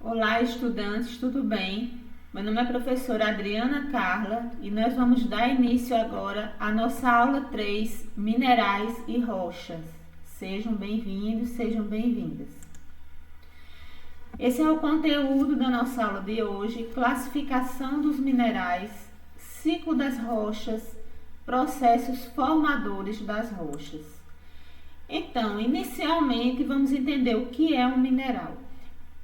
Olá, estudantes, tudo bem? Meu nome é a professora Adriana Carla e nós vamos dar início agora à nossa aula 3, Minerais e Rochas. Sejam bem-vindos, sejam bem-vindas. Esse é o conteúdo da nossa aula de hoje: classificação dos minerais, ciclo das rochas, processos formadores das rochas. Então, inicialmente, vamos entender o que é um mineral.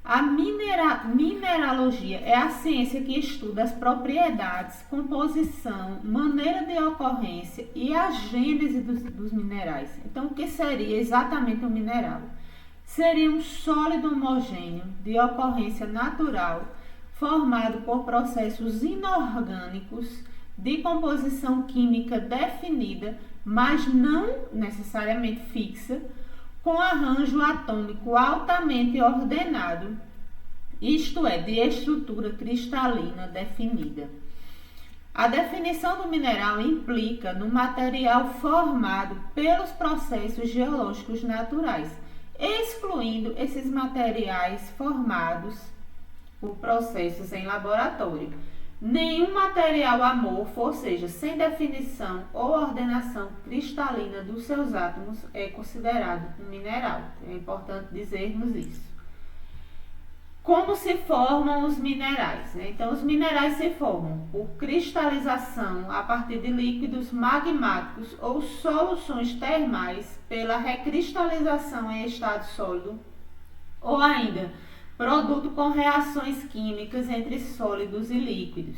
A mineralogia é a ciência que estuda as propriedades, composição, maneira de ocorrência e a gênese dos minerais. Então, o que seria exatamente um mineral? Seria um sólido homogêneo de ocorrência natural, formado por processos inorgânicos de composição química definida, mas não necessariamente fixa, com arranjo atômico altamente ordenado, isto é, de estrutura cristalina definida. A definição do mineral implica no material formado pelos processos geológicos naturais, excluindo esses materiais formados por processos em laboratório. Nenhum material amorfo, ou seja, sem definição ou ordenação cristalina dos seus átomos, é considerado um mineral. É importante dizermos isso. Como se formam os minerais? Então, os minerais se formam por cristalização a partir de líquidos magmáticos ou soluções termais pela recristalização em estado sólido, ou ainda produto com reações químicas entre sólidos e líquidos.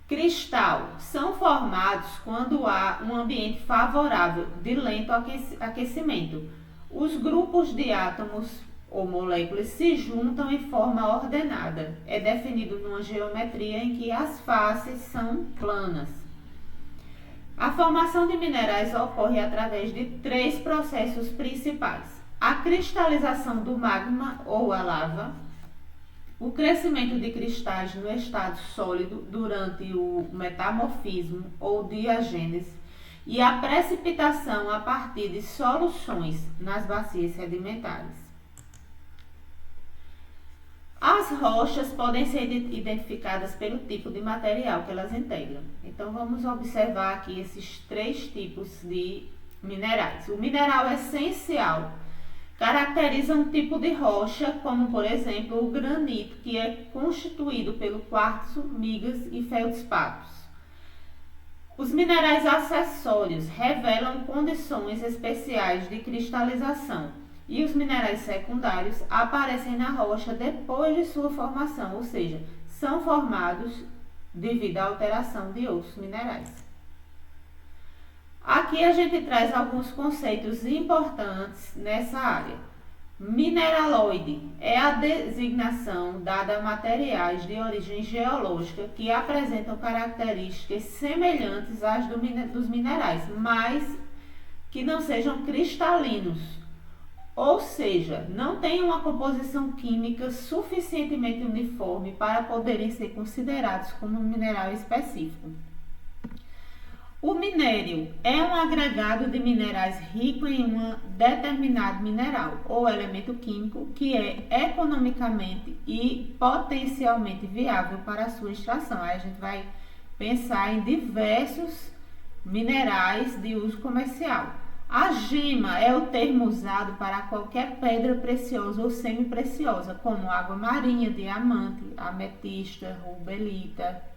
Cristal são formados quando há um ambiente favorável de lento aquecimento. Os grupos de átomos ou moléculas se juntam em forma ordenada. É definido numa geometria em que as faces são planas. A formação de minerais ocorre através de 3 processos principais: a cristalização do magma ou a lava, o crescimento de cristais no estado sólido durante o metamorfismo ou diagênese e a precipitação a partir de soluções nas bacias sedimentares. As rochas podem ser identificadas pelo tipo de material que elas integram. Então, vamos observar aqui esses 3 tipos de minerais. O mineral essencial caracteriza um tipo de rocha, como por exemplo o granito, que é constituído pelo quartzo, migas e feldspatos. Os minerais acessórios revelam condições especiais de cristalização e os minerais secundários aparecem na rocha depois de sua formação, ou seja, são formados devido à alteração de outros minerais. Aqui a gente traz alguns conceitos importantes nessa área. Mineraloide é a designação dada a materiais de origem geológica que apresentam características semelhantes às dos minerais, mas que não sejam cristalinos, ou seja, não têm uma composição química suficientemente uniforme para poderem ser considerados como um mineral específico. O minério é um agregado de minerais rico em um determinado mineral ou elemento químico que é economicamente e potencialmente viável para a sua extração. Aí a gente vai pensar em diversos minerais de uso comercial. A gema é o termo usado para qualquer pedra preciosa ou semipreciosa, como água marinha, diamante, ametista, rubelita.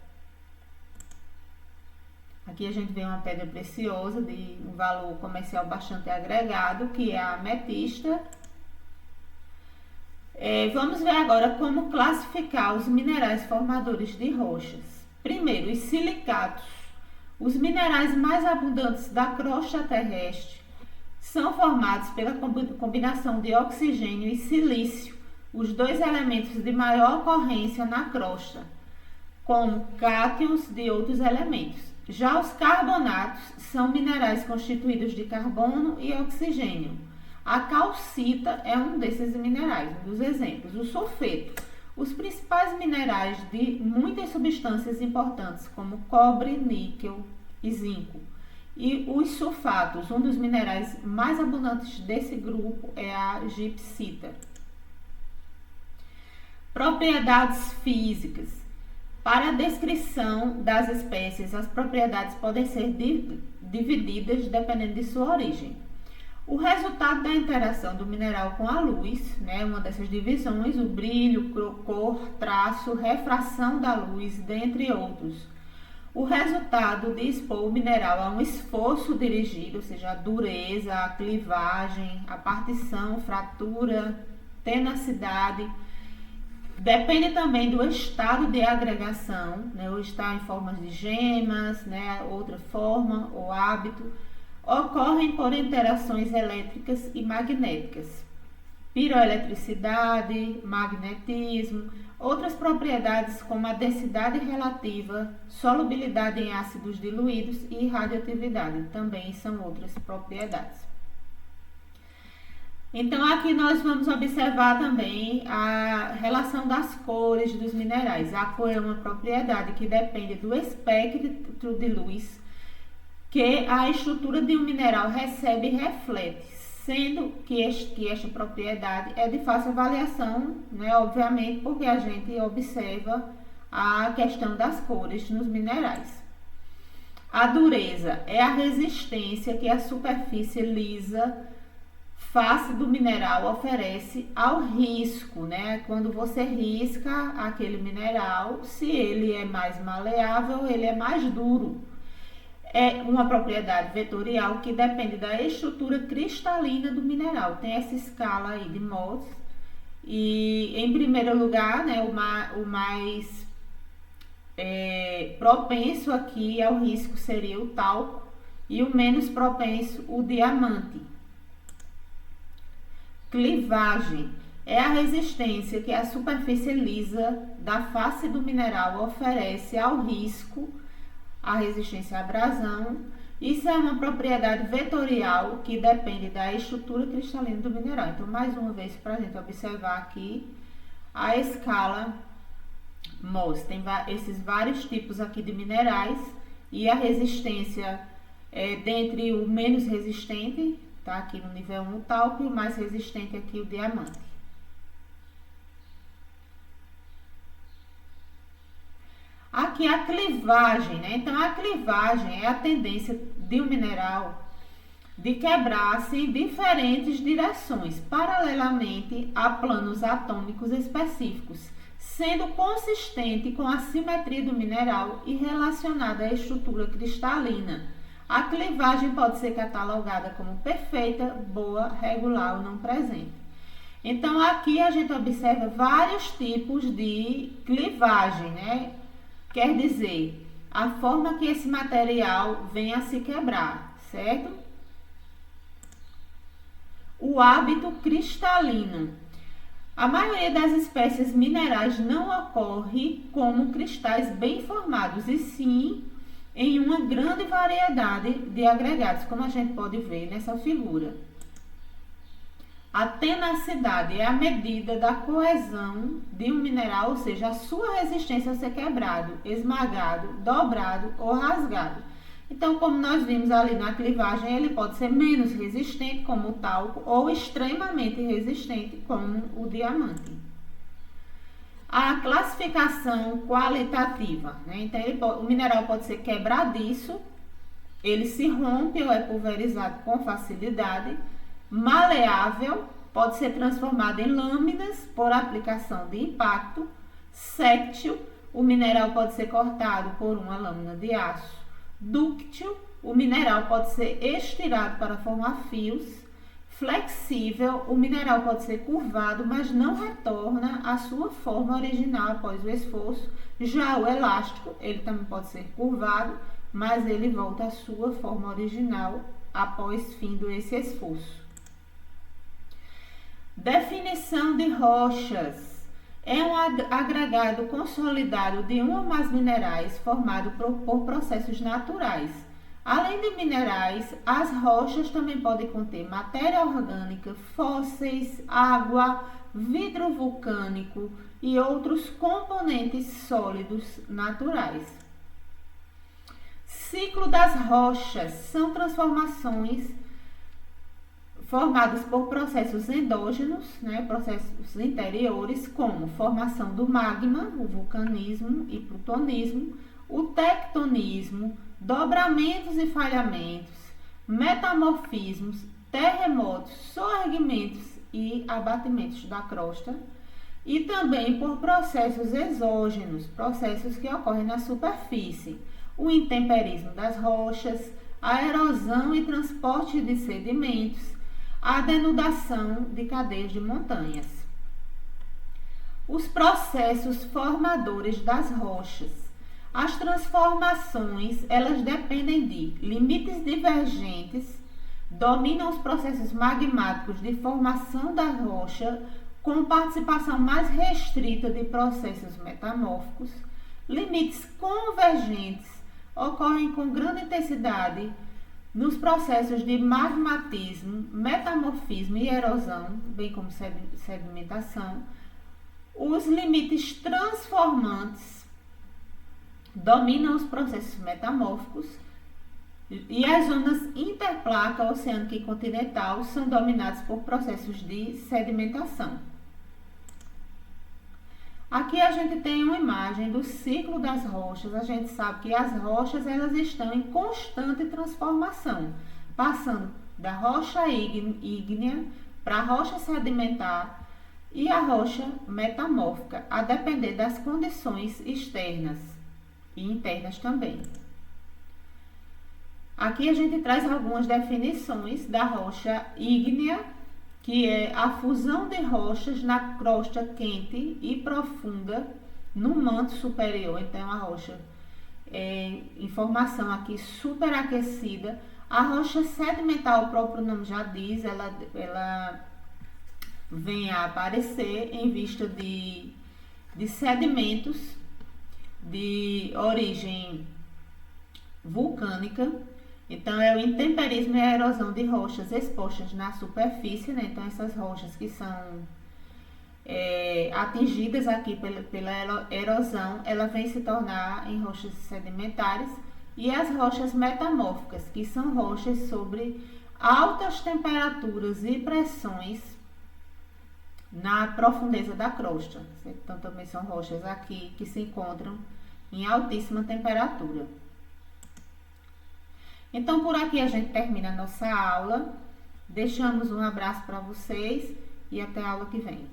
Aqui a gente vê uma pedra preciosa de um valor comercial bastante agregado, que é a ametista. Vamos ver agora como classificar os minerais formadores de rochas. Primeiro, os silicatos. Os minerais mais abundantes da crosta terrestre são formados pela combinação de oxigênio e silício, os 2 elementos de maior ocorrência na crosta, como cátions de outros elementos. Já os carbonatos são minerais constituídos de carbono e oxigênio. A calcita é um desses minerais, dos exemplos. O sulfeto. Os principais minerais de muitas substâncias importantes, como cobre, níquel e zinco. E os sulfatos, um dos minerais mais abundantes desse grupo é a gipsita. Propriedades físicas. Para a descrição das espécies, as propriedades podem ser divididas dependendo de sua origem. O resultado da interação do mineral com a luz, né, uma dessas divisões, o brilho, cor, traço, refração da luz, dentre outros. O resultado de expor o mineral a um esforço dirigido, ou seja, a dureza, a clivagem, a partição, fratura, tenacidade. Depende também do estado de agregação, né, ou está em formas de gemas, né, outra forma ou hábito. Ocorrem por interações elétricas e magnéticas, piroeletricidade, magnetismo, outras propriedades como a densidade relativa, solubilidade em ácidos diluídos e radioatividade, também são outras propriedades. Então aqui nós vamos observar também a relação das cores dos minerais. A cor é uma propriedade que depende do espectro de luz que a estrutura de um mineral recebe e reflete, sendo que esta propriedade é de fácil avaliação, né, obviamente, porque a gente observa a questão das cores nos minerais. A dureza é a resistência que a superfície lisa, face do mineral, oferece ao risco, né? Quando você risca aquele mineral, se ele é mais maleável, ele é mais duro. É uma propriedade vetorial que depende da estrutura cristalina do mineral. Tem essa escala aí de Mohs. E em primeiro lugar, né, o mais propenso aqui ao risco seria o talco e o menos propenso o diamante. Clivagem é a resistência que a superfície lisa da face do mineral oferece ao risco, a resistência à abrasão. Isso é uma propriedade vetorial que depende da estrutura cristalina do mineral. Então, mais uma vez, para a gente observar aqui a escala Mohs. Tem esses vários tipos aqui de minerais e a resistência dentre o menos resistente, tá? Aqui no nível 1 o talco, e o mais resistente aqui o diamante. Aqui a clivagem, né? Então, a clivagem é a tendência de um mineral de quebrar-se em diferentes direções, paralelamente a planos atômicos específicos, sendo consistente com a simetria do mineral e relacionada à estrutura cristalina. A clivagem pode ser catalogada como perfeita, boa, regular ou não presente. Então, aqui a gente observa vários tipos de clivagem, né? Quer dizer, a forma que esse material vem a se quebrar, certo? O hábito cristalino. A maioria das espécies minerais não ocorre como cristais bem formados, e sim em uma grande variedade de agregados, como a gente pode ver nessa figura. A tenacidade é a medida da coesão de um mineral, ou seja, a sua resistência a ser quebrado, esmagado, dobrado ou rasgado. Então, como nós vimos ali na clivagem, ele pode ser menos resistente, como o talco, ou extremamente resistente, como o diamante. A classificação qualitativa, né? Então, o mineral pode ser quebradiço, ele se rompe ou é pulverizado com facilidade, maleável, pode ser transformado em lâminas por aplicação de impacto, sêctil, o mineral pode ser cortado por uma lâmina de aço, dúctil, o mineral pode ser estirado para formar fios, flexível, o mineral pode ser curvado, mas não retorna à sua forma original após o esforço. Já o elástico, ele também pode ser curvado, mas ele volta à sua forma original após fim desse esforço. Definição de rochas. É um agregado consolidado de um ou mais minerais formado por processos naturais. Além de minerais, as rochas também podem conter matéria orgânica, fósseis, água, vidro vulcânico e outros componentes sólidos naturais. Ciclo das rochas são transformações formadas por processos endógenos, né, processos interiores, como formação do magma, o vulcanismo e plutonismo, o tectonismo, dobramentos e falhamentos, metamorfismos, terremotos, soerguimentos e abatimentos da crosta, e também por processos exógenos, processos que ocorrem na superfície, o intemperismo das rochas, a erosão e transporte de sedimentos, a denudação de cadeias de montanhas. Os processos formadores das rochas. As transformações, elas dependem de limites divergentes, dominam os processos magmáticos de formação da rocha, com participação mais restrita de processos metamórficos. Limites convergentes ocorrem com grande intensidade nos processos de magmatismo, metamorfismo e erosão, bem como sedimentação. Os limites transformantes dominam os processos metamórficos e as zonas interplaca oceânica e continental são dominadas por processos de sedimentação. Aqui a gente tem uma imagem do ciclo das rochas. A gente sabe que as rochas elas estão em constante transformação, passando da rocha ígnea para a rocha sedimentar e a rocha metamórfica, a depender das condições externas e internas também. Aqui a gente traz algumas definições da rocha ígnea, que é a fusão de rochas na crosta quente e profunda no manto superior. Então, a rocha em formação aqui superaquecida. A rocha sedimentar, o próprio nome já diz, ela vem a aparecer em vista de sedimentos de origem vulcânica. Então, é o intemperismo e a erosão de rochas expostas na superfície, né? Então, essas rochas que são atingidas aqui pela erosão, ela vem se tornar em rochas sedimentares. E as rochas metamórficas, que são rochas sobre altas temperaturas e pressões na profundeza da crosta. Então, também são rochas aqui que se encontram em altíssima temperatura. Então, por aqui a gente termina a nossa aula. Deixamos um abraço para vocês e até a aula que vem.